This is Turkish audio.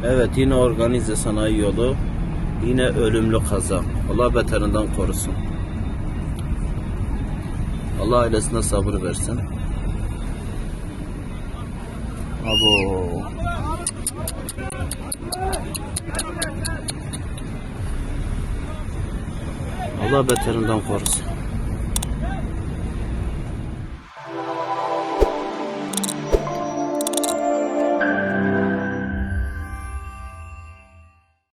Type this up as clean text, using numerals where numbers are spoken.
Evet, yine organize sanayi yolu. Yine ölümlü kaza. Allah beterinden korusun. Allah ailesine sabır versin. Abo. Allah beterinden korusun.